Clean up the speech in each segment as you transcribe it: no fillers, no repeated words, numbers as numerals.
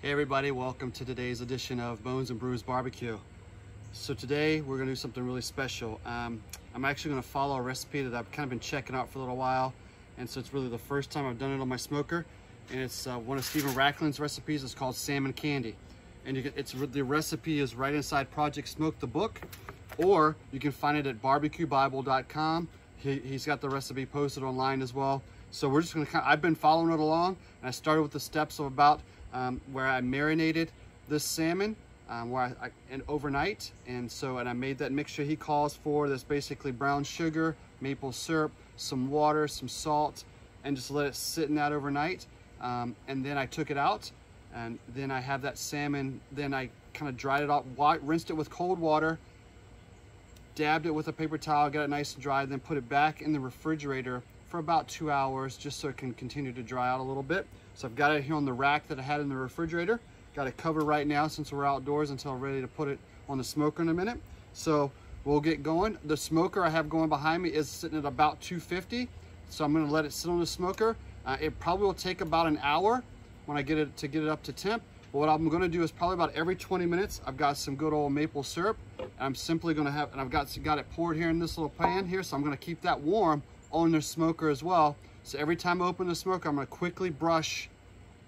Hey everybody, welcome to today's edition of Bones and Brews Barbecue. So today we're gonna do something really special. I'm actually gonna follow a recipe that I've kind of been checking out for a little while, and so it's really the first time I've done it on my smoker, and it's one of Steven Raichlen's recipes. It's called Salmon Candy, and the recipe is right inside Project Smoke the book, or you can find it at barbecuebible.com. He's got the recipe posted online as well. So we're just gonna I've been following it along, and I started with the steps of about where I marinated this salmon and overnight, and I made that mixture he calls for. That's basically brown sugar, maple syrup, some water, some salt, and just let it sit in that overnight. And then I took it out, and then I have that salmon. Then I kind of dried it off, rinsed it with cold water, dabbed it with a paper towel, got it nice and dry, then put it back in the refrigerator for about 2 hours, just so it can continue to dry out a little bit. So I've got it here on the rack that I had in the refrigerator. Got it covered right now since we're outdoors until I'm ready to put it on the smoker in a minute. So we'll get going. The smoker I have going behind me is sitting at about 250. So I'm gonna let it sit on the smoker. It probably will take about an hour when I get it up to temp. But what I'm gonna do is probably about every 20 minutes, I've got some good old maple syrup. And I'm simply gonna and I've got it poured here in this little pan here. So I'm gonna keep that warm on the smoker as well. So every time I open the smoker, I'm gonna quickly brush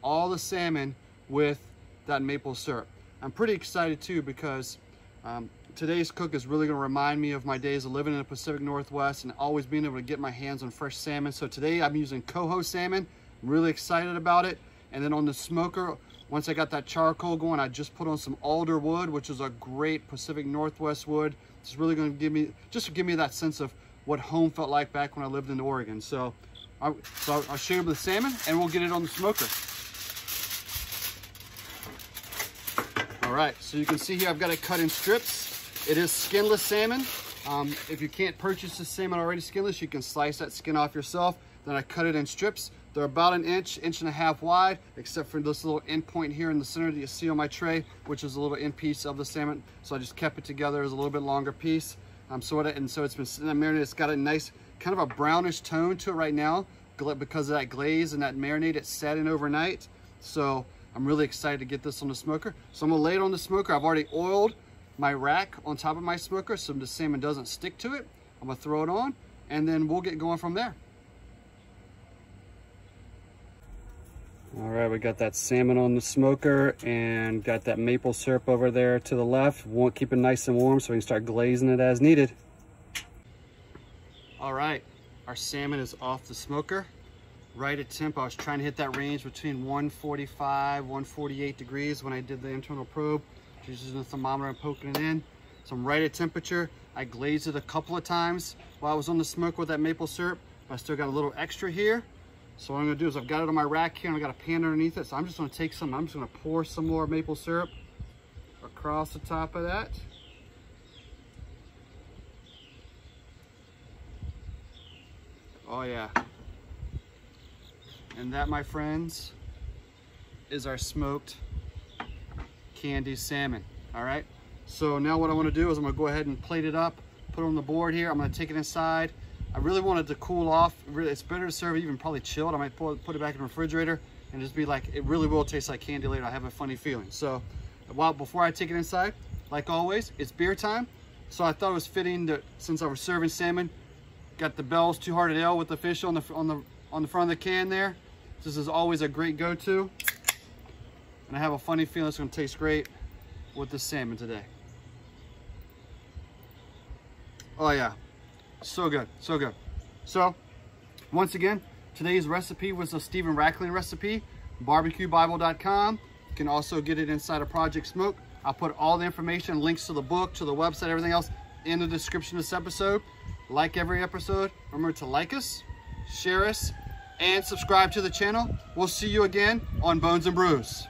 all the salmon with that maple syrup. I'm pretty excited too, because today's cook is really gonna remind me of my days of living in the Pacific Northwest and always being able to get my hands on fresh salmon. So today I'm using Coho salmon. I'm really excited about it. And then on the smoker, once I got that charcoal going, I just put on some Alder wood, which is a great Pacific Northwest wood. It's really gonna give me that sense of what home felt like back when I lived in Oregon. So I'll show you the salmon, and we'll get it on the smoker. All right, so you can see here I've got it cut in strips. It is skinless salmon. If you can't purchase the salmon already skinless, you can slice that skin off yourself. Then I cut it in strips. They're about an inch and a half wide, except for this little end point here in the center that you see on my tray, which is a little end piece of the salmon. So I just kept it together as a little bit longer piece. So it's been sitting there marinated. It's got a nice kind of a brownish tone to it right now because of that glaze and that marinade. It sat in overnight. So I'm really excited to get this on the smoker. So I'm gonna lay it on the smoker. I've already oiled my rack on top of my smoker so the salmon doesn't stick to it. I'm gonna throw it on, and then we'll get going from there. All right, we got that salmon on the smoker and got that maple syrup over there to the left. We'll keep it nice and warm so we can start glazing it as needed. All right, our salmon is off the smoker, right at temp. I was trying to hit that range between 145, 148 degrees when I did the internal probe, just using the thermometer and poking it in. So I'm right at temperature. I glazed it a couple of times while I was on the smoker with that maple syrup, but I still got a little extra here. So what I'm gonna do is I've got it on my rack here, and I've got a pan underneath it. So I'm just gonna take some, I'm just gonna pour some more maple syrup across the top of that. Oh yeah. And that, my friends, is our smoked candy salmon. All right. So now what I wanna do is I'm gonna go ahead and plate it up, put it on the board here. I'm gonna take it inside. I really wanted to cool off. It's better to serve even probably chilled. I might put it back in the refrigerator and just be like, it really will taste like candy later. I have a funny feeling. So before I take it inside, like always, it's beer time. So I thought it was fitting that since I was serving salmon, got the Bell's Two Hearted Ale with the fish on the front of the can there. This is always a great go-to. And I have a funny feeling it's gonna taste great with the salmon today. Oh yeah. So good, so good. So, once again, today's recipe was a Steven Raichlen recipe, barbecuebible.com. You can also get it inside of Project Smoke. I'll put all the information, links to the book, to the website, everything else in the description of this episode. Like every episode, remember to like us, share us, and subscribe to the channel. We'll see you again on Bones and Brews.